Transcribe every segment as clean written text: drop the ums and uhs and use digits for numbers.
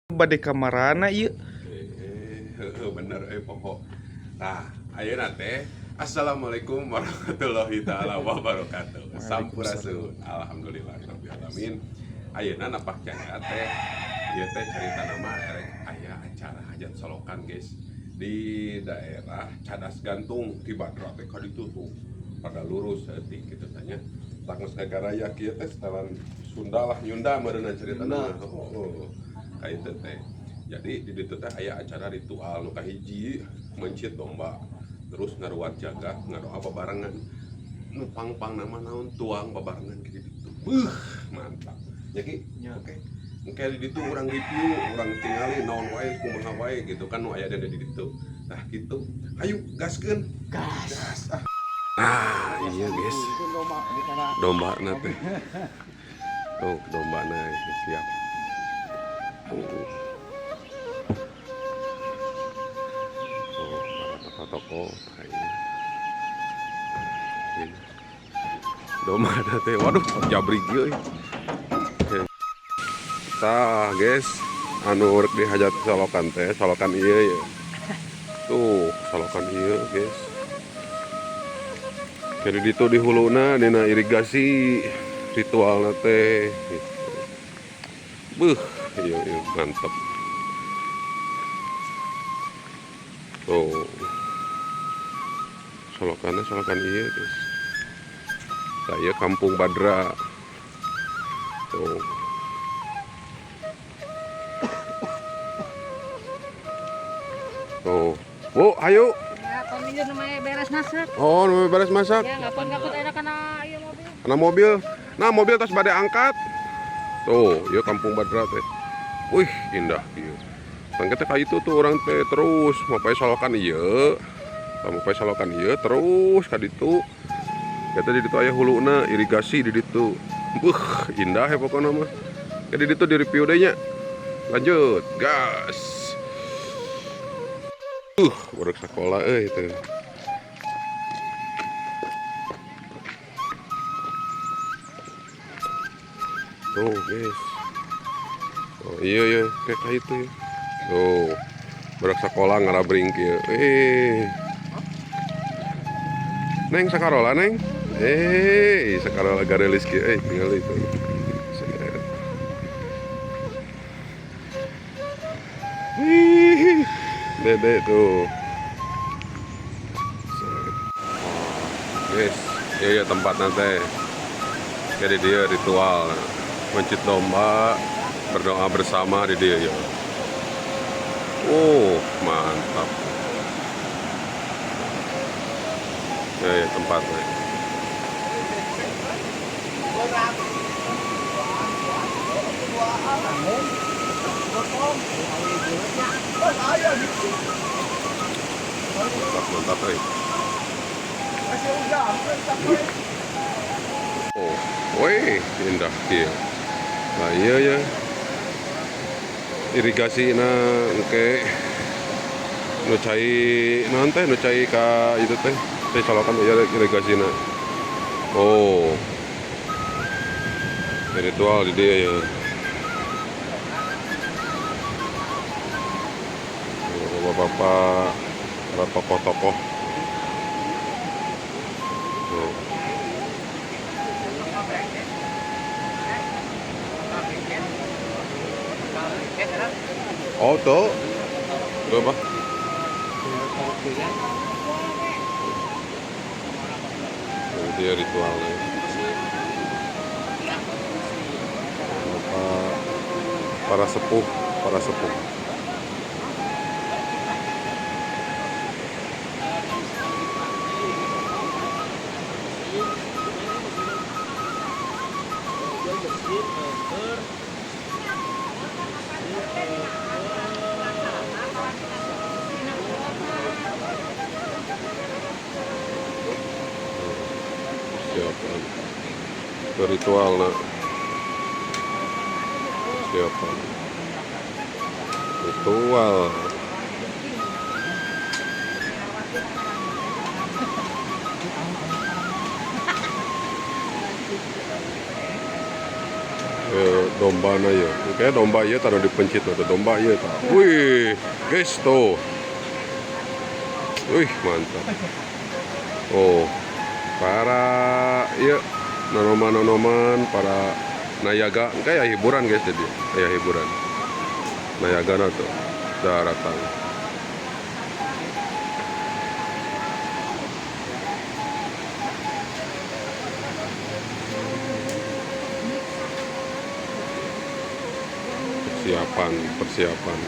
Bade kamarana ieu. Bener pokok. Nah, ayeuna teh assalamualaikum warahmatullahi taala wabarakatuh. Sampurasun. Alhamdulillah rabbil alamin. Ayeuna napak jaya teh ieu teh carita nama erek aya acara hajat solokan guys di daerah Cadas Gantung di Badra teh ka ditu tuh pada lurus heuti kitu tanya. Tangos negara ya kieu teh setelan Sunda lah Nyunda meureunna carita nama. Kayak itu teh. Jadi di situ teh aya acara ritual nu kahiji mencit domba, terus ngaruat jagat ngadoa babarengan nu pang-pang nama naon tuang babarengan kitu ditu. Mantap. Jadi oke. Engke di ditu urang review, urang tingali naon wae kumaha wae gitu kan nu aya di ditu. Nah gitu. Hayu gaskeun. Gas. Ah, iya guys. Domba teh. Oh, domba siap. Toko domba teh waduh jabrik euy. Tah guys anu urek dihajat solokan teh solokan ieu ya. Tuh solokan ieu guys. Jadi ditu di huluna dina irigasi ritualna teh gitu. Beuh ieu mantep. Tuh solokan iya guys. Saya Kampung Badra. Tuh. Tuh. Oh, ayo. Ya, pamilya namanya beres masak. Oh, namanya beres masak. Ya, ngapun enak karena ieu mobil. Karena mobil. Nah, mobil tas bade angkat. Tuh, ieu Kampung Badra teh. Wih, indah ieu. Tangke teh ka itu tuh orang teh terus mapai solokan ieu. Mapai solokan ieu terus ka ditu. Kata di ditu aya huluna irigasi di ditu. Indah ya pokoknya mah. Jadi di ditu di review deui nya. Lanjut, gas. Baru sekolah itu. Tuh, guys. Oh iya kayak itu ya. Tuh. Baru sekolah ngarabring kieu. Neng sakarola neng. Sakarola garelis kieu tinggal itu. Dede tuh. Guys, iya tempat nanti. Jadi dia ritual mencit domba, berdoa bersama di dia ya. Oh, mantap. Ya tempatnya. Mantap Oh, woi indah dia. Nah iya ya. Irigasi na engke nu cai naon teh nu cai ka itu teh solokan ieu irigasi na. Oh. Ritual di dia ya. Bapak-bapak, para tokoh-tokoh. Oh tuh, berapa? Ini dia ritualnya. Para sepuh. Siapa? Ritual nak. Siapa? Ritual. Domba na ya. Kayak domba ya taruh dipencit tuh domba ya tak. Wih, guys tuh. Wih, mantap. Oh, para ya nonoman-nonoman, para nayaga kayak hiburan guys jadi. Kayak hiburan. Nayaga na tuh daratan. Persiapan.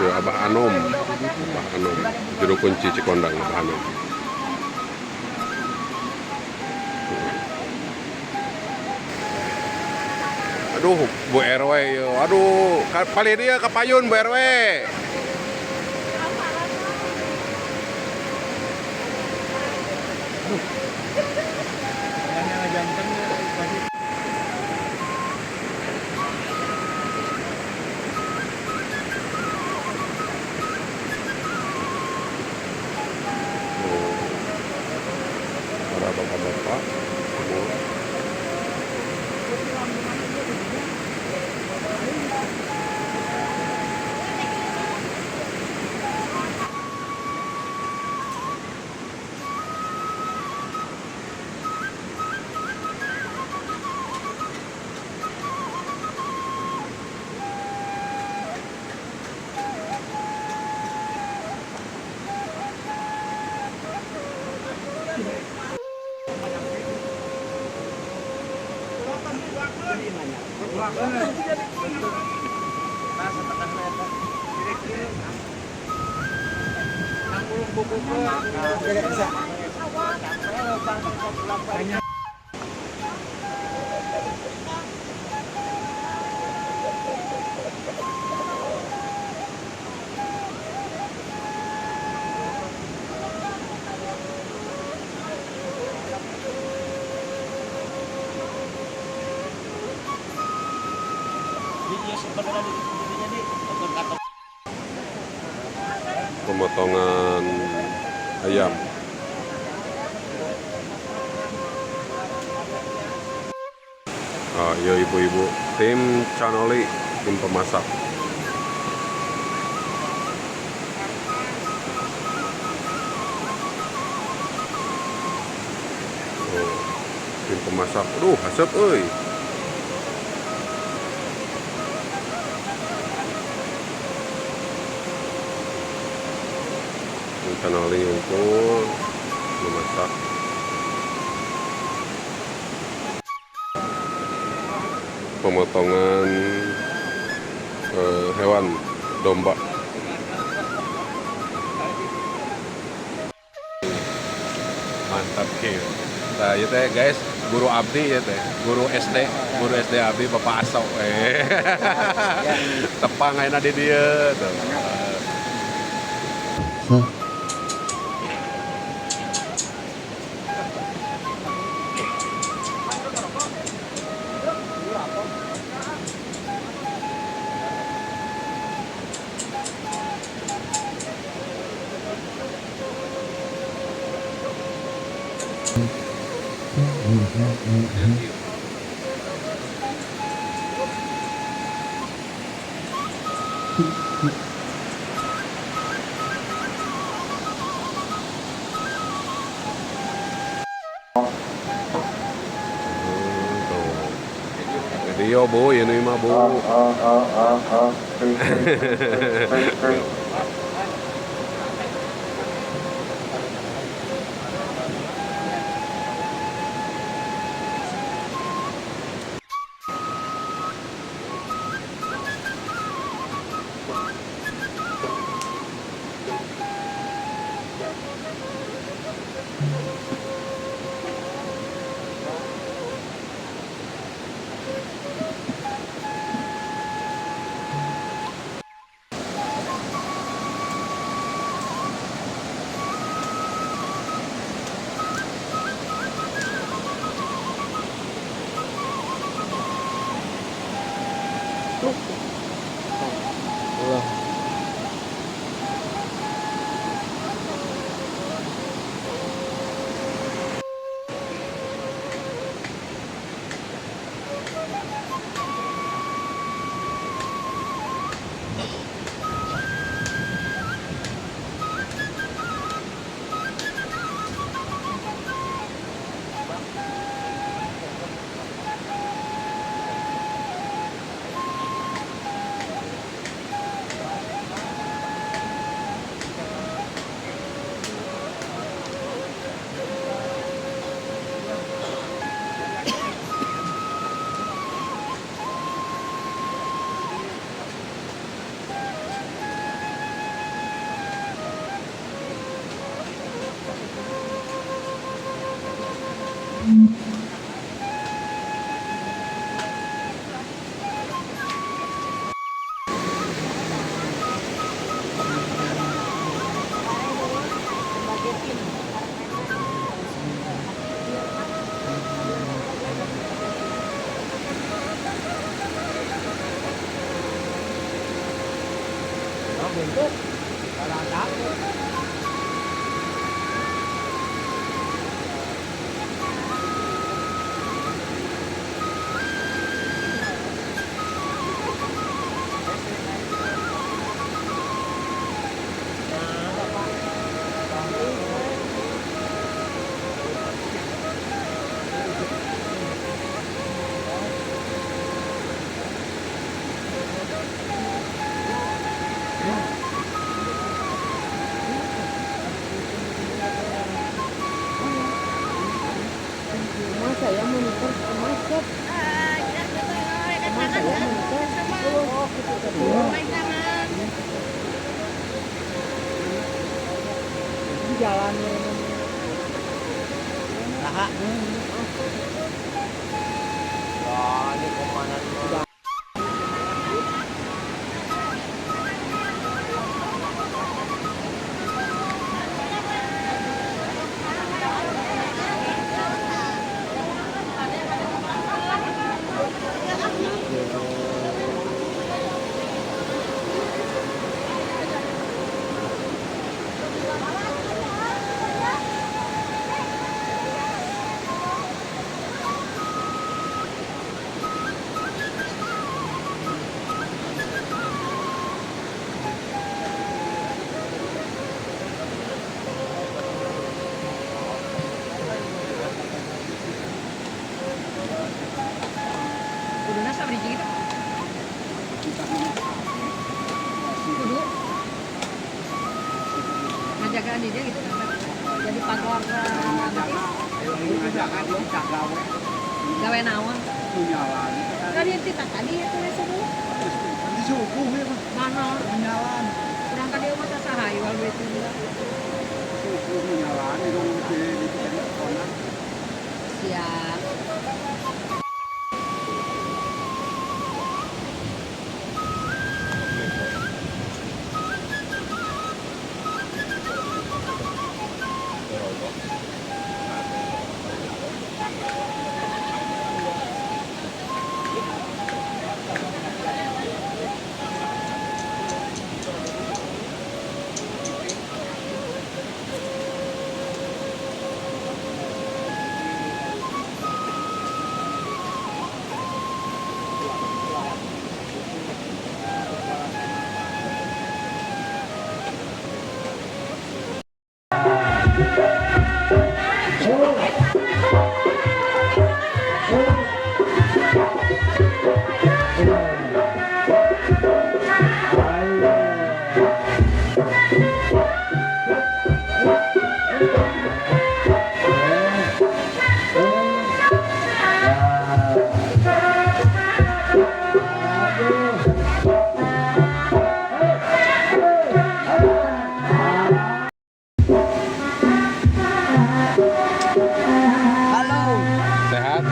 Ya, Abah Anom, juru kunci Cikondang, Abah Anom. Aduh, Bu RW, yo. Aduh, paling dia kapayun Bu RW. Para bapak-bapak. Pemotongan ayam. Ya ibu-ibu, tim Canoli, tim pemasak. Tim pemasak, aduh hasep euy. Tim Canoli ngumpul memasak. Pemotongan hewan domba. Mantap kieu. Nah, ieu teh guys, guru abdi ya teh, guru SD abdi Bapak Aso. Tepang ayeuna di dieu tuh. Video Bu, ini mah Bu. untuk para takut. Masa ya monitor macet. Masa ya monitor. Oh, gitu kedua. Jalannya. Nah, ini komandan mah. Kuduna sabari gitu. Kudu ngajagaan dia gitu kan. Jadi pagar gawe naon. Tadi itu tadi itu subuh. Di subuh ya, Pak. Mana? Menyalan. Kurang tadi mah sahayu wal itu. Subuh menyalan itu di konan. Siap. Sehat?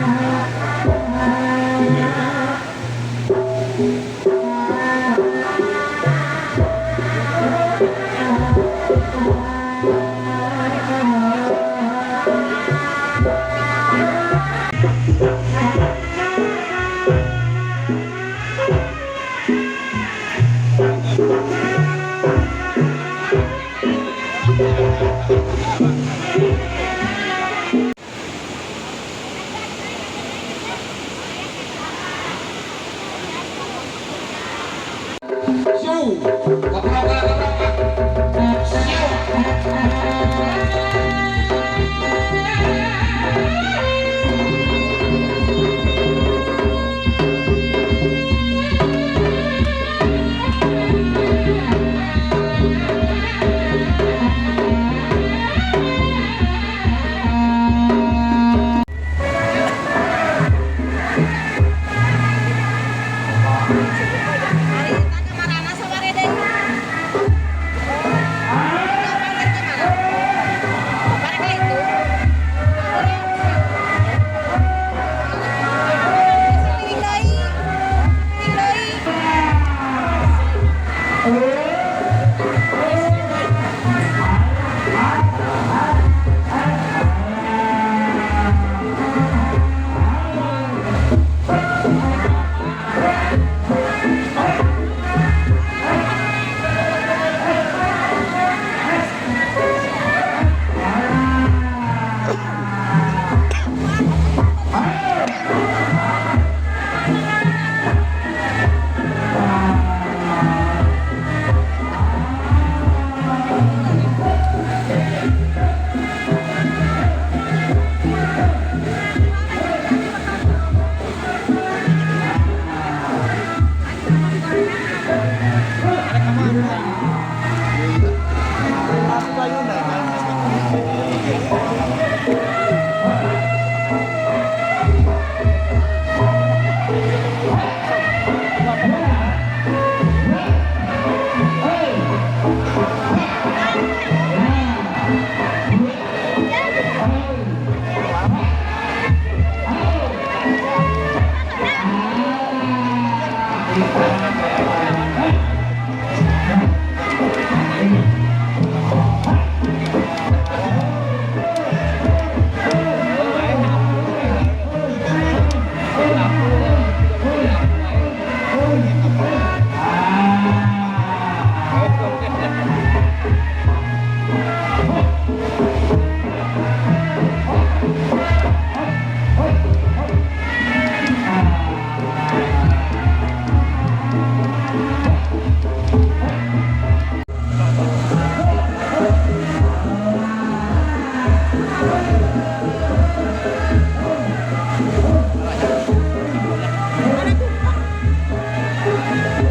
Hari tanya mana sabare deui.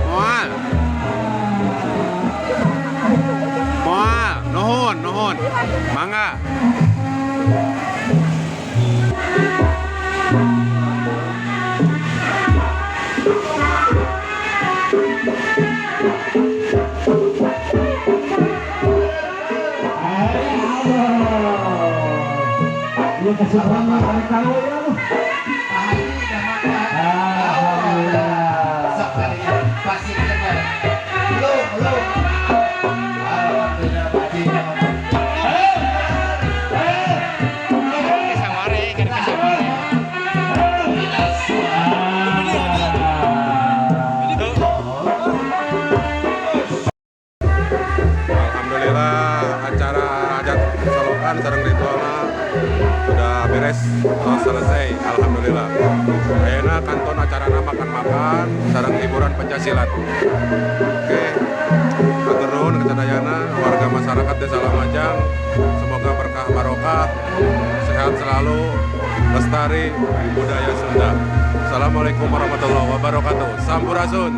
Moal. Moal, nuhun, nuhun. Mangga. Dia kasih banyak kali tahu ya. Alhamdulillah acara hajat solokan sareng ritualna sudah beres selesai. Alhamdulillah. Ayeuna kanton acarana makan-makan sareng hiburan pencaksilat. Oke. Hatur nuhun kasadayana warga masyarakat Desa Lamajang. Semoga berkah barokah, sehat selalu, lestari budaya Sunda. Assalamualaikum warahmatullahi wabarakatuh. Sampurasun.